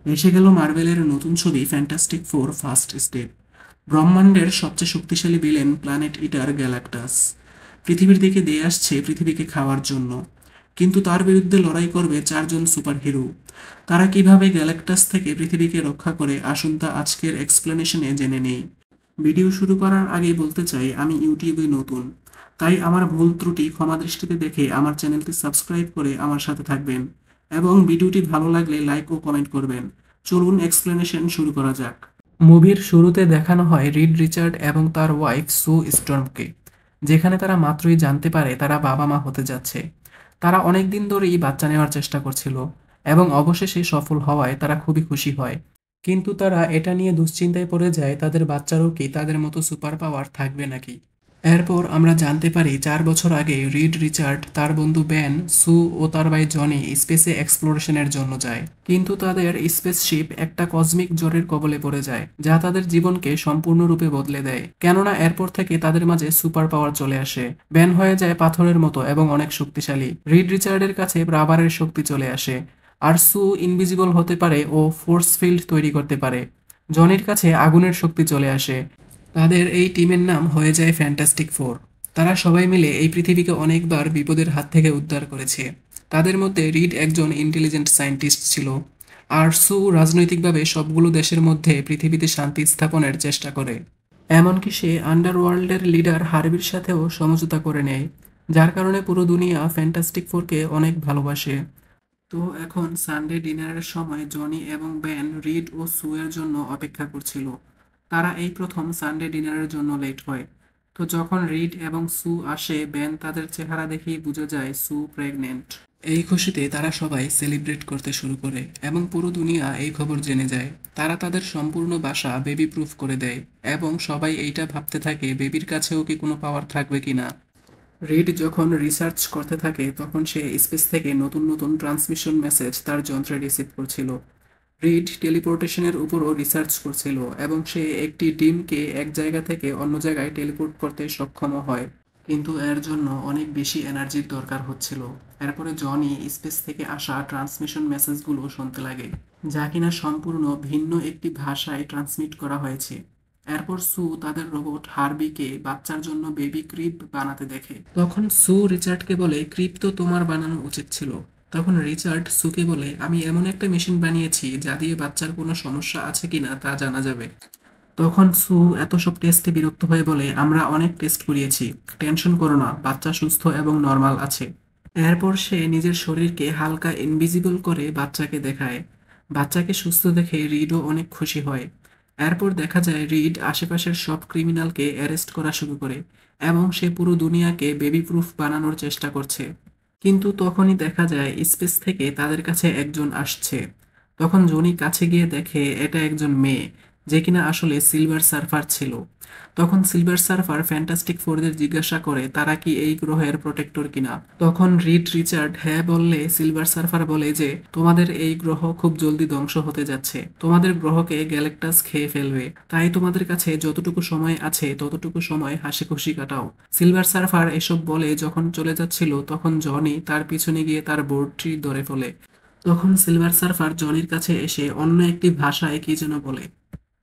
এসে গেল মার্ভেলের নতুন ছবি ফ্যান্টাস্টিক ফোর ফার্স্ট স্টেপ। ব্রহ্মাণ্ডের সবচেয়ে শক্তিশালী ভিলেন প্ল্যানেট ইটার গ্যালাক্টাস পৃথিবীর দিকে দিয়ে আসছে পৃথিবীকে খাওয়ার জন্য। কিন্তু তার বিরুদ্ধে লড়াই করবে চারজন সুপারহিরো। তারা কিভাবে গ্যালাক্টাস থেকে পৃথিবীকে রক্ষা করে, আসুন তা আজকের এক্সপ্লেনেশনে জেনে নেই। ভিডিও শুরু করার আগেই বলতে চাই, আমি ইউটিউবে নতুন, তাই আমার ভুল ত্রুটি ক্ষমা দৃষ্টিতে দেখে আমার চ্যানেলটি সাবস্ক্রাইব করে আমার সাথে থাকবেন এবং ভিডিওটি ভালো লাগলে লাইক ও কমেন্ট করবেন। চলুন এক্সপ্লেনেশন শুরু করা যাক। মুভির শুরুতে দেখানো হয় রিড রিচার্ড এবং তার ওয়াইফ সু স্টর্মকে, যেখানে তারা মাত্রই জানতে পারে তারা বাবা মা হতে যাচ্ছে। তারা অনেক দিন ধরেই বাচ্চা নেওয়ার চেষ্টা করছিল এবং অবশেষে সফল হওয়ায় তারা খুবই খুশি হয়। কিন্তু তারা এটা নিয়ে দুশ্চিন্তায় পড়ে যায় তাদের বাচ্চারও কি তাদের মতো সুপার পাওয়ার থাকবে নাকি। এরপর আমরা জানতে পারি 4 বছর আগে রিড রিচার্ড, তার বন্ধু বেন, সু ও তার ভাই জনি স্পেসে এক্সপ্লোরেশনের জন্য যায়। কিন্তু তাদের স্পেসশিপ একটা কসমিক জ্বরের কবলে পড়ে যায়, যা তাদের জীবনকে সম্পূর্ণরূপে বদলে দেয়। কেননা এরপর থেকে তাদের মাঝে সুপার পাওয়ার চলে আসে। বেন হয়ে যায় পাথরের মতো এবং অনেক শক্তিশালী। রিড রিচার্ডের কাছে রাবারের শক্তি চলে আসে। আর সু ইনভিজিবল হতে পারে ও ফোর্স ফিল্ড তৈরি করতে পারে। জনির কাছে আগুনের শক্তি চলে আসে। তাদের এই টিমের নাম হয়ে যায় ফ্যান্টাস্টিক ফোর। তারা সবাই মিলে এই পৃথিবীকে অনেকবার বিপদের হাত থেকে উদ্ধার করেছে। তাদের মধ্যে রিড একজন ইন্টেলিজেন্ট সায়েন্টিস্ট ছিল, আর সু রাজনৈতিকভাবে সবগুলো দেশের মধ্যে পৃথিবীতে শান্তি স্থাপনের চেষ্টা করে। এমনকি সে আন্ডারওয়ার্ল্ডের লিডার হার্বির সাথেও সমঝোতা করে নেয়, যার কারণে পুরো দুনিয়া ফ্যান্টাস্টিক ফোরকে অনেক ভালোবাসে। তো এখন সানডে ডিনারের সময় জনি এবং বেন রিড ও সু এর জন্য অপেক্ষা করছিল। তারা এই প্রথম সানডে ডিনারের জন্য লেট হয়। তো যখন রিড এবং সু আসে, বেন তাদের চেহারা দেখেই বুঝে যায় সু প্রেগনেন্ট। এই খুশিতে তারা সবাই সেলিব্রেট করতে শুরু করে এবং পুরো দুনিয়া এই খবর জেনে যায়। তারা তাদের সম্পূর্ণ বাসা বেবি প্রুফ করে দেয় এবং সবাই এইটা ভাবতে থাকে বেবির কাছেও কি কোনো পাওয়ার থাকবে কিনা। রিড যখন রিসার্চ করতে থাকে তখন সে স্পেস থেকে নতুন নতুন ট্রান্সমিশন মেসেজ তার যন্ত্রে রিসিভ করছিল। রিড টেলিপোর্টেশনের উপরও রিসার্চ করছিল এবং সে একটি ডিমকে এক জায়গা থেকে অন্য জায়গায় টেলিপোর্ট করতে সক্ষম হয়। কিন্তু এর জন্য অনেক বেশি এনার্জির দরকার হচ্ছিল। এরপরে জনি স্পেস থেকে আসা ট্রান্সমিশন মেসেজগুলো শুনতে লাগে, যা কিনা সম্পূর্ণ ভিন্ন একটি ভাষায় ট্রান্সমিট করা হয়েছে। এরপর সু তাদের রোবট হার্বিকে বাচ্চার জন্য বেবি ক্রিপ বানাতে দেখে। তখন সু রিচার্ডকে বলে, ক্রিপ তো তোমার বানানো উচিত ছিল। তখন রিচার্ড সুকে বলে, আমি এমন একটা মেশিন বানিয়েছি যা দিয়ে বাচ্চার কোনো সমস্যা আছে কিনা তা জানা যাবে। তখন সু এত সব টেস্টে বিরক্ত হয়ে বলে, আমরা অনেক টেস্ট করিয়েছি, টেনশন করো না, বাচ্চা সুস্থ এবং নর্মাল আছে। এরপর সে নিজের শরীরকে হালকা ইনভিজিবল করে বাচ্চাকে দেখায়। বাচ্চাকে সুস্থ দেখে রিডও অনেক খুশি হয়। এরপর দেখা যায় রিড আশেপাশের সব ক্রিমিনালকে অ্যারেস্ট করা শুরু করে এবং সে পুরো দুনিয়াকে বেবি প্রুফ বানানোর চেষ্টা করছে। কিন্তু তখনই দেখা যায় স্পেস থেকে তাদের কাছে একজন আসছে। তখন জনি কাছে গিয়ে দেখে এটা একজন মেয়ে, যে কিনা আসলে সিলভার সার্ফার ছিল। তখন সিলভার সার্ফার ফ্যান্টাস্টিক ফোরদের জিজ্ঞাসা করে তারা কি এই গ্রহের প্রোটেক্টর কিনা। তখন রিড রিচার্ড হ্যাঁ বললে সিলভার সার্ফার বলে যে তোমাদের এই গ্রহ খুব জলদি ধ্বংস হতে যাচ্ছে, তোমাদের গ্রহকে গ্যালাক্টাস খেয়ে ফেলবে, তাই তোমাদের কাছে যতটুকু সময় আছে ততটুকু সময় হাসি খুশি কাটাও। সিলভার সার্ফার এসব বলে যখন চলে যাচ্ছিল তখন জনি তার পিছনে গিয়ে তার বোর্ডটি ধরে ফেলে। তখন সিলভার সার্ফার জনির কাছে এসে অন্য একটি ভাষায় কি যেন বলে।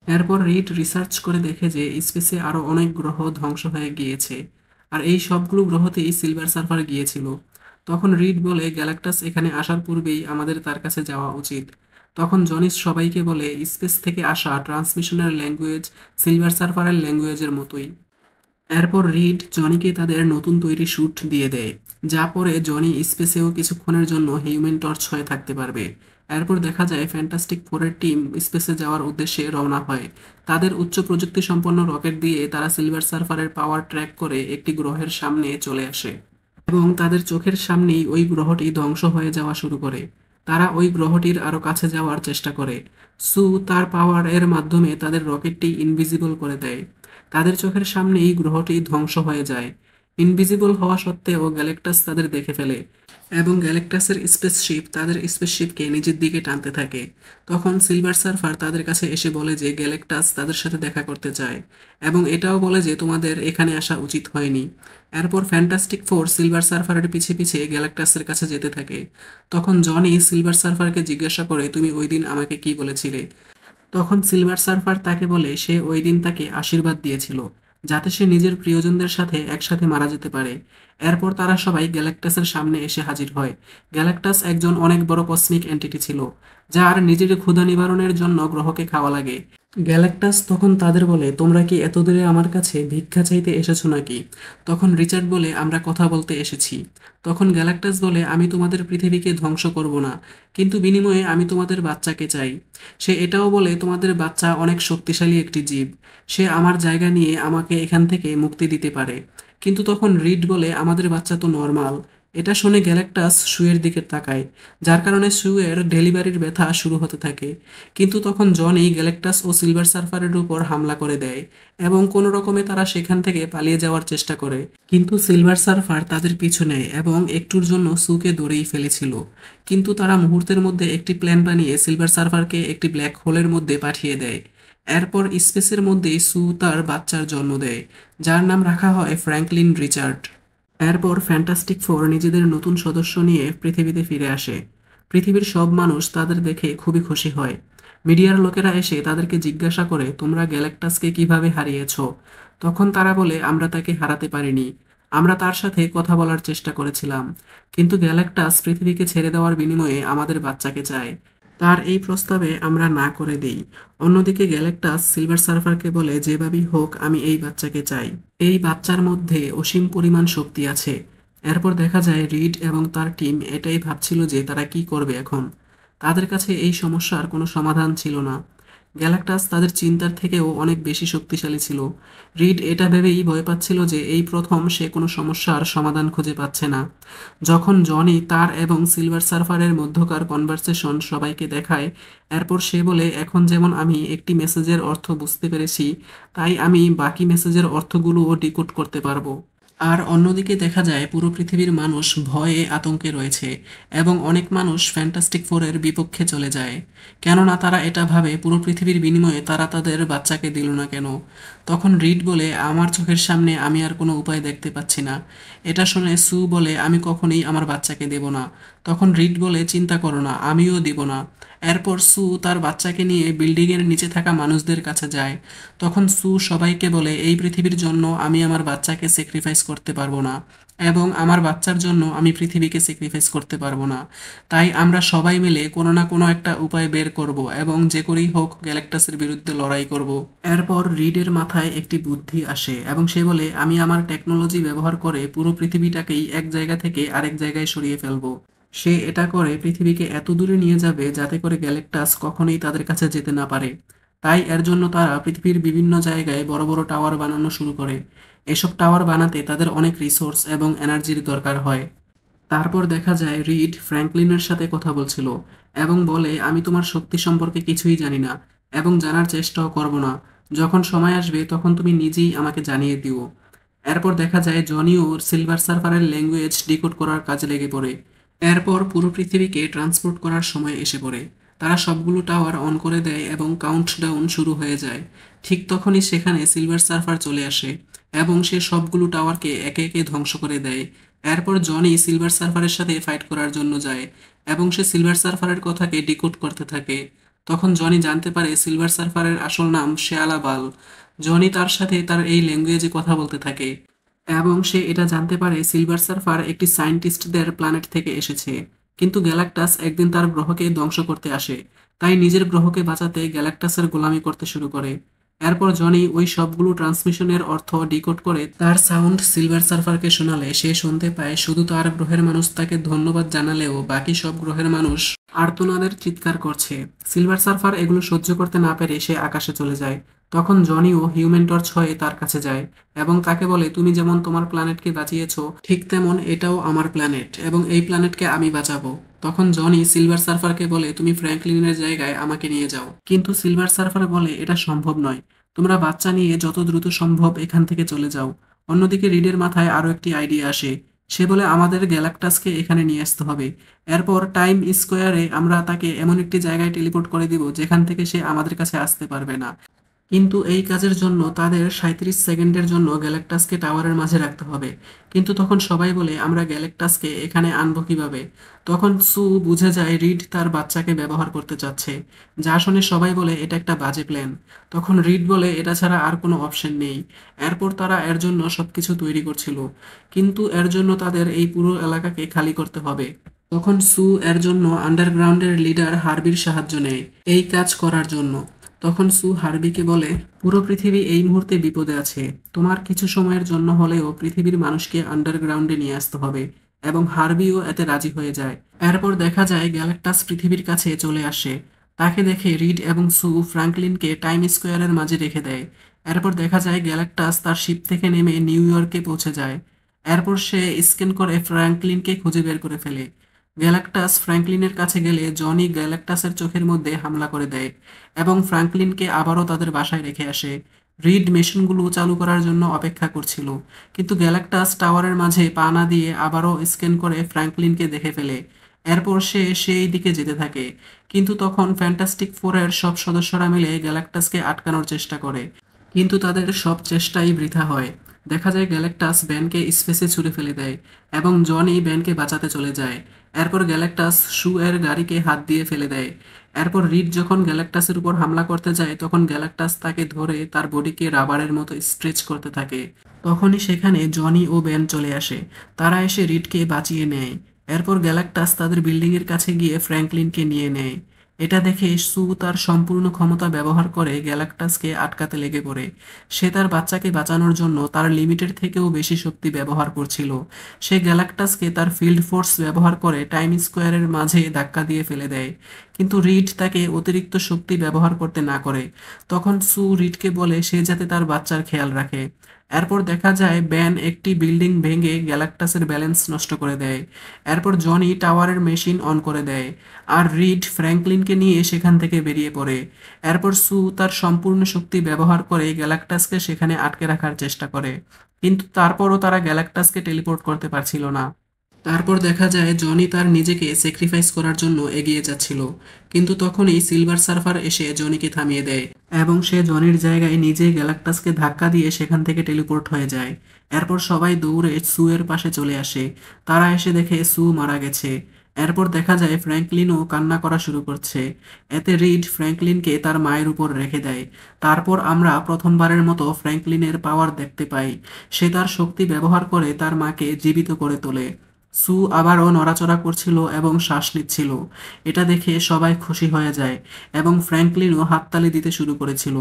এরপর রিড রিসার্চ করে দেখে যে স্পেসে আরো অনেক গ্রহ ধ্বংস হয়ে গিয়েছে, আর এই সবগুলো গ্রহতেই সিলভার সার্ফার গিয়েছিল। তখন রিড বলে গ্যালাক্টাস এখানে আসার পূর্বেই আমাদের তার কাছে যাওয়া উচিত। তখন জনিস সবাইকে বলে স্পেস থেকে আসা ট্রান্সমিশনের ল্যাঙ্গুয়েজ সিলভার সার্ফারের ল্যাঙ্গুয়েজের মতোই। এরপর রিড জনিকে তাদের নতুন তৈরি স্যুট দিয়ে দেয়, যা পরে জনি স্পেসেও কিছুক্ষণের জন্য হিউম্যান টর্চ হয়ে থাকতে পারবে। এরপর দেখা যায় ফ্যান্টাস্টিক ফোরের টিম স্পেসে যাওয়ার উদ্দেশ্যে রওনা হয়। তাদের উচ্চ প্রযুক্তি সম্পন্ন রকেট দিয়ে তারা সিলভার সার্ফারের পাওয়ার ট্র্যাক করে একটি গ্রহের সামনে চলে আসে এবং তাদের চোখের সামনেই ওই গ্রহটি ধ্বংস হয়ে যাওয়া শুরু করে। তারা ওই গ্রহটির আরো কাছে যাওয়ার চেষ্টা করে। সু তার পাওয়ার এর মাধ্যমে তাদের রকেটটি ইনভিজিবল করে দেয়। তাদের চোখের সামনেই গ্রহটি ধ্বংস হয়ে যায়। ইনভিজিবল হওয়া সত্ত্বেও গ্যালেক্টাস তাদের দেখে ফেলে এবং গ্যালেক্টাসের স্পেসশিপ তাদের স্পেসশিপকে নিজের দিকে টানতে থাকে। তখন সিলভার সার্ফার তাদের কাছে এসে বলে যে গ্যালেক্টাস তাদের সাথে দেখা করতে চায় এবং এটাও বলে যে তোমাদের এখানে আসা উচিত হয়নি। এরপর ফ্যান্টাস্টিক ফোর সিলভার সার্ফারের পিছে পিছে গ্যালাক্টাসের কাছে যেতে থাকে। তখন জনি সিলভার সার্ফারকে জিজ্ঞাসা করে, তুমি ওই দিন আমাকে কি বলেছিলে? তখন সিলভার সার্ফার তাকে বলে সে ওই দিন তাকে আশীর্বাদ দিয়েছিল যাতে সে নিজের প্রিয়জনদের সাথে একসাথে মারা যেতে পারে। এরপর তারা সবাই গ্যালাক্টাসের সামনে এসে হাজির হয়। গ্যালাক্টাস একজন অনেক বড় কসমিক এন্টিটি ছিল যার নিজের ক্ষুধা নিবারণের জন্য গ্রহকে খাওয়া লাগে। গ্যালাক্টাস তখন তাদের বলে, তোমরা কি এত দূরে আমার কাছে ভিক্ষা চাইতে এসেছো নাকি? তখন রিচার্ড বলে, আমরা কথা বলতে এসেছি। তখন গ্যালাক্টাস বলে, আমি তোমাদের পৃথিবীকে ধ্বংস করব না, কিন্তু বিনিময়ে আমি তোমাদের বাচ্চাকে চাই। সে এটাও বলে, তোমাদের বাচ্চা অনেক শক্তিশালী একটি জীব, সে আমার জায়গা নিয়ে আমাকে এখান থেকে মুক্তি দিতে পারে। কিন্তু তখন রিড বলে, আমাদের বাচ্চা তো নর্মাল। এটা শুনে গ্যালাক্টাস সুয়ের দিকে তাকায়, যার কারণে সুয়ের ডেলিভারির ব্যথা শুরু হতে থাকে। কিন্তু তখন জনি গ্যালাক্টাস ও সিলভার সার্ফারের উপর হামলা করে দেয় এবং কোনো রকমে তারা সেখান থেকে পালিয়ে যাওয়ার চেষ্টা করে। কিন্তু সিলভার সার্ফার তাদের পিছু নেয় এবং একটুর জন্য সুকে ধরেই ফেলেছিল। কিন্তু তারা মুহূর্তের মধ্যে একটি প্ল্যান বানিয়ে সিলভার সার্ফারকে একটি ব্ল্যাক হোলের মধ্যে পাঠিয়ে দেয়। এরপর স্পেসের মধ্যেই সু তার বাচ্চার জন্ম দেয়, যার নাম রাখা হয় ফ্র্যাঙ্কলিন রিচার্ড। এরপর ফ্যান্টাস্টিক ফোর নিজেদের নতুন সদস্য নিয়ে পৃথিবীতে ফিরে আসে। পৃথিবীর সব মানুষ তাদের দেখে খুবই খুশি হয়। মিডিয়ার লোকেরা এসে তাদেরকে জিজ্ঞাসা করে, তোমরা গ্যালাক্টাসকে কিভাবে হারিয়েছো? তখন তারা বলে, আমরা তাকে হারাতে পারিনি, আমরা তার সাথে কথা বলার চেষ্টা করেছিলাম, কিন্তু গ্যালাক্টাস পৃথিবীকে ছেড়ে দেওয়ার বিনিময়ে আমাদের বাচ্চাকে চায়। তার এই প্রস্তাবে আমরা না করে দেই। অন্যদিকে গ্যালাক্টাস সিলভার সার্ফারকে বলে, যেভাবেই হোক আমি এই বাচ্চাকে চাই, এই বাচ্চার মধ্যে অসীম পরিমাণ শক্তি আছে। এরপর দেখা যায় রিড এবং তার টিম এটাই ভাবছিল যে তারা কি করবে এখন। তাদের কাছে এই সমস্যার কোনো সমাধান ছিল না। গ্যালাক্টাস তাদের চিন্তার থেকেও অনেক বেশি শক্তিশালী ছিল। রিড এটা ভেবেই ভয় পাচ্ছিল যে এই প্রথম সে কোনো সমস্যার সমাধান খুঁজে পাচ্ছে না। যখন জনি তার এবং সিলভার সার্ফারের মধ্যকার কনভারসেশন সবাইকে দেখায়, এরপর সে বলে, এখন যেমন আমি একটি মেসেজের অর্থ বুঝতে পেরেছি, তাই আমি বাকি মেসেজের অর্থগুলোও ডিকোড করতে পারবো। আর অন্যদিকে দেখা যায় পুরো পৃথিবীর মানুষ ভয়ে আতঙ্কে রয়েছে এবং অনেক মানুষ ফ্যান্টাস্টিক ফোরের বিপক্ষে চলে যায়, কেননা তারা এটা ভাবে পুরো পৃথিবীর বিনিময়ে তারা তাদের বাচ্চাকে দিল না কেন। তখন রিড বলে, আমার চোখের সামনে আমি আর কোনো উপায় দেখতে পাচ্ছি না। এটা শুনে সু বলে, আমি কখনোই আমার বাচ্চাকে দেব না। তখন রিড বলে, চিন্তা করো না, আমিও দিব না। এরপর সু তার বাচ্চাকে নিয়ে বিল্ডিংয়ের নিচে থাকা মানুষদের কাছে যায়। তখন সু সবাইকে বলে, এই পৃথিবীর জন্য আমি আমার বাচ্চাকে স্যাক্রিফাইস করতে পারবো না এবং আমার বাচ্চার জন্য আমি পৃথিবীকে স্যাক্রিফাইস করতে পারবো না। তাই আমরা সবাই মিলে কোনো না কোনো একটা উপায় বের করব এবং যে করেই হোক গ্যালাক্টাসের বিরুদ্ধে লড়াই করব। এরপর রিডের মাথায় একটি বুদ্ধি আসে এবং সে বলে, আমি আমার টেকনোলজি ব্যবহার করে পুরো পৃথিবীটাকেই এক জায়গা থেকে আরেক জায়গায় সরিয়ে ফেলবো। সে এটা করে পৃথিবীকে এত দূরে নিয়ে যাবে যাতে করে গ্যালাক্টাস কখনোই তাদের কাছে যেতে না পারে। তাই এর জন্য তারা পৃথিবীর বিভিন্ন জায়গায় বড় বড় টাওয়ার বানানো শুরু করে। এসব টাওয়ার বানাতে তাদের অনেক রিসোর্স এবং এনার্জির দরকার হয়। তারপর দেখা যায় রিড ফ্র্যাঙ্কলিনের সাথে কথা বলছিল এবং বলে, আমি তোমার শক্তি সম্পর্কে কিছুই জানি না এবং জানার চেষ্টাও করব না। যখন সময় আসবে তখন তুমি নিজেই আমাকে জানিয়ে দিও। এরপর দেখা যায় জনিও সিলভার সার্ফারের ল্যাঙ্গুয়েজ ডিকোড করার কাজে লেগে পড়ে। এরপর পুরো পৃথিবীকে ট্রান্সপোর্ট করার সময় এসে পড়ে। তারা সবগুলো টাওয়ার অন করে দেয় এবং কাউন্টডাউন শুরু হয়ে যায়। ঠিক তখনই সেখানে সিলভার সার্ফার চলে আসে এবং সে সবগুলো টাওয়ারকে একে একে ধ্বংস করে দেয়। এরপর জনি সিলভার সার্ফারের সাথে ফাইট করার জন্য যায় এবং সে সিলভার সার্ফারের কথাকে ডিকোড করতে থাকে। তখন জনি জানতে পারে সিলভার সার্ফারের আসল নাম শেয়ালা বাল। জনি তার সাথে তার এই ল্যাঙ্গুয়েজে কথা বলতে থাকে এবং সে এটা জানতে পারে সিলভার সার্ফার একটি সায়েন্টিস্টদের প্ল্যানেট থেকে এসেছে। কিন্তু গ্যালাক্টাস একদিন তার গ্রহকে ধ্বংস করতে আসে, তাই নিজের গ্রহকে বাঁচাতে গ্যালাক্টাসের গোলামি করতে শুরু করে। এরপর জনি ওই সবগুলো ট্রান্সমিশনের অর্থ ডিকোড করে তার সাউন্ড সিলভার সার্ফারকে শোনালে সে শুনতে পায় শুধু তার গ্রহের মানুষ তাকে ধন্যবাদ জানালেও বাকি সব গ্রহের মানুষ আর্তনাদের চিৎকার করছে। সিলভার সার্ফার এগুলো সহ্য করতে না পেরে সে আকাশে চলে যায়। তখন জনিও হিউম্যান টর্চ হয়ে তার কাছে যায় এবং তাকে বলে, তুমি যেমন তোমার প্ল্যানেটকে বাঁচিয়েছো ঠিক তেমন এটাও আমার প্ল্যানেট এবং এই প্ল্যানেটকে আমি বাঁচাবো। তখন জনি সিলভার সার্ফারকে বলে, তুমি ফ্র্যাঙ্কলিনের জায়গায় আমাকে নিয়ে যাও। কিন্তু সিলভার সার্ফার বলে, এটা সম্ভব নয়, তোমরা বাচ্চা নিয়ে যত দ্রুত সম্ভব এখান থেকে চলে যাও, অন্যদিকে রিডের মাথায় আরও একটি আইডিয়া আসে। সে বলে আমাদের গ্যালাক্টাসকে এখানে নিয়ে আসতে হবে। এরপর টাইম স্কোয়ারে আমরা তাকে এমন একটি জায়গায় টেলিপোর্ট করে দিব যেখান থেকে সে আমাদের কাছে আসতে পারবে না। কিন্তু এই কাজের জন্য তাদের 37 সেকেন্ডের জন্য গ্যালাক্টাসকে টাওয়ারের মাঝে রাখতে হবে। কিন্তু তখন সবাই বলে আমরা গ্যালাক্টাসকে এখানে আনবো কিভাবে? তখন সু বুঝে যায় রিড তার বাচ্চাকে ব্যবহার করতে চাচ্ছে, যা শুনে সবাই বলে এটা একটা বাজে প্ল্যান। তখন রিড বলে এটা ছাড়া আর কোনো অপশন নেই। এরপর তারা এর জন্য সবকিছু তৈরি করছিল, কিন্তু এর জন্য তাদের এই পুরো এলাকাকে খালি করতে হবে। তখন সু এর জন্য আন্ডারগ্রাউন্ডের লিডার হার্বির সাহায্য নেয় এই কাজ করার জন্য। তখন সু হার্বিকে বলে পুরো পৃথিবী এই মুহূর্তে বিপদে আছে, তোমার কিছু সময়ের জন্য হলেও পৃথিবীর মানুষকে আন্ডারগ্রাউন্ডে নিয়ে আসতে হবে। এবং হার্বিও এতে রাজি হয়ে যায়। এরপর দেখা যায় গ্যালাক্টাস পৃথিবীর কাছে চলে আসে। তাকে দেখে রিড এবং সু ফ্র্যাঙ্কলিনকে টাইম স্কোয়ারের মাঝে রেখে দেয়। এরপর দেখা যায় গ্যালাক্টাস তার শিপ থেকে নেমে নিউ ইয়র্কে পৌঁছে যায়। এরপর সে স্ক্যান করে ফ্র্যাঙ্কলিনকে খুঁজে বের করে ফেলে। গ্যালাক্টাস ফ্র্যাঙ্কলিনের কাছে গেলে জনি গ্যালাক্টাসের চোখের মধ্যে হামলা করে দেয় এবং ফ্র্যাঙ্কলিনকে আবারও তাদের বাসায় রেখে আসে। রিড মেশিনগুলো চালু করার জন্য অপেক্ষা করছিল, কিন্তু গ্যালাক্টাস টাওয়ারের মাঝে পা না দিয়ে আবারও স্ক্যান করে ফ্র্যাঙ্কলিনকে দেখে ফেলে। এরপর সে সেই দিকে যেতে থাকে, কিন্তু তখন ফ্যান্টাস্টিক ফোরের সব সদস্যরা মিলে গ্যালাক্টাসকে আটকানোর চেষ্টা করে, কিন্তু তাদের সব চেষ্টাই বৃথা হয়। দেখা যায় গ্যালাক্টাস ব্যানকে স্পেসে ছুঁড়ে ফেলে দেয় এবং জনি ব্যানকে বাঁচাতে চলে যায়। এরপর গ্যালাক্টাস শু এর গাড়িকে হাত দিয়ে ফেলে দেয়। এরপর রিড যখন গ্যালাক্টাসের উপর হামলা করতে যায় তখন গ্যালাক্টাস তাকে ধরে তার বডিকে রাবারের মতো স্ট্রেচ করতে থাকে। তখনই সেখানে জনি ও ব্যান চলে আসে। তারা এসে রিডকে বাঁচিয়ে নেয়। এরপর গ্যালাক্টাস তাদের বিল্ডিংয়ের কাছে গিয়ে ফ্র্যাঙ্কলিনকে নিয়ে নেয়। এটা দেখে সু তার সম্পূর্ণ ক্ষমতা ব্যবহার করে গ্যালাক্টাসকে আটকাতে লেগে পড়ে। সে তার বাচ্চাকে বাঁচানোর জন্য তার লিমিটের থেকেও বেশি শক্তি ব্যবহার করছিল। সে গ্যালাক্টাসকে তার ফিল্ড ফোর্স ব্যবহার করে টাইম স্কোয়ারের মাঝে ধাক্কা দিয়ে ফেলে দেয়, কিন্তু রিড তাকে অতিরিক্ত শক্তি ব্যবহার করতে না করে। তখন সু রিডকে বলে সে যাতে তার বাচ্চার খেয়াল রাখে। এরপর দেখা যায় ব্যান একটি বিল্ডিং ভেঙে গ্যালাক্টাসের ব্যালেন্স নষ্ট করে দেয়। এরপর জনি টাওয়ারের মেশিন অন করে দেয়, আর রিড ফ্র্যাঙ্কলিনকে নিয়ে সেখান থেকে বেরিয়ে পড়ে। এরপর সু তার সম্পূর্ণ শক্তি ব্যবহার করে গ্যালাক্টাসকে সেখানে আটকে রাখার চেষ্টা করে, কিন্তু তারপরও তারা গ্যালাক্টাসকে টেলিপোর্ট করতে পারছিল না। তারপর দেখা যায় জনি তার নিজেকে স্যাক্রিফাইস করার জন্য এগিয়ে যাচ্ছিল, কিন্তু তখনই সিলভার সার্ফার এসে জনিকে থামিয়ে দেয় এবং সে জনির জায়গায় নিজেই গ্যালাক্টাসকে ধাক্কা দিয়ে সেখান থেকে টেলিপোর্ট হয়ে যায়। এরপর সবাই দৌড়ে সু এর পাশে চলে আসে। তারা এসে দেখে সু মারা গেছে। এরপর দেখা যায় ফ্র্যাঙ্কলিনও কান্না করা শুরু করছে। এতে রিড ফ্র্যাঙ্কলিনকে তার মায়ের উপর রেখে দেয়। তারপর আমরা প্রথমবারের মতো ফ্র্যাঙ্কলিনের পাওয়ার দেখতে পাই। সে তার শক্তি ব্যবহার করে তার মাকে জীবিত করে তোলে। সু আবারও নড়াচড়া করছিল এবং শ্বাস নিচ্ছিল। এটা দেখে সবাই খুশি হয়ে যায় এবং ফ্র্যাঙ্কলিনও হাততালি দিতে শুরু করেছিল।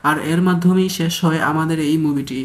আর এর মাধ্যমেই শেষ হয় আমাদের এই মুভিটি।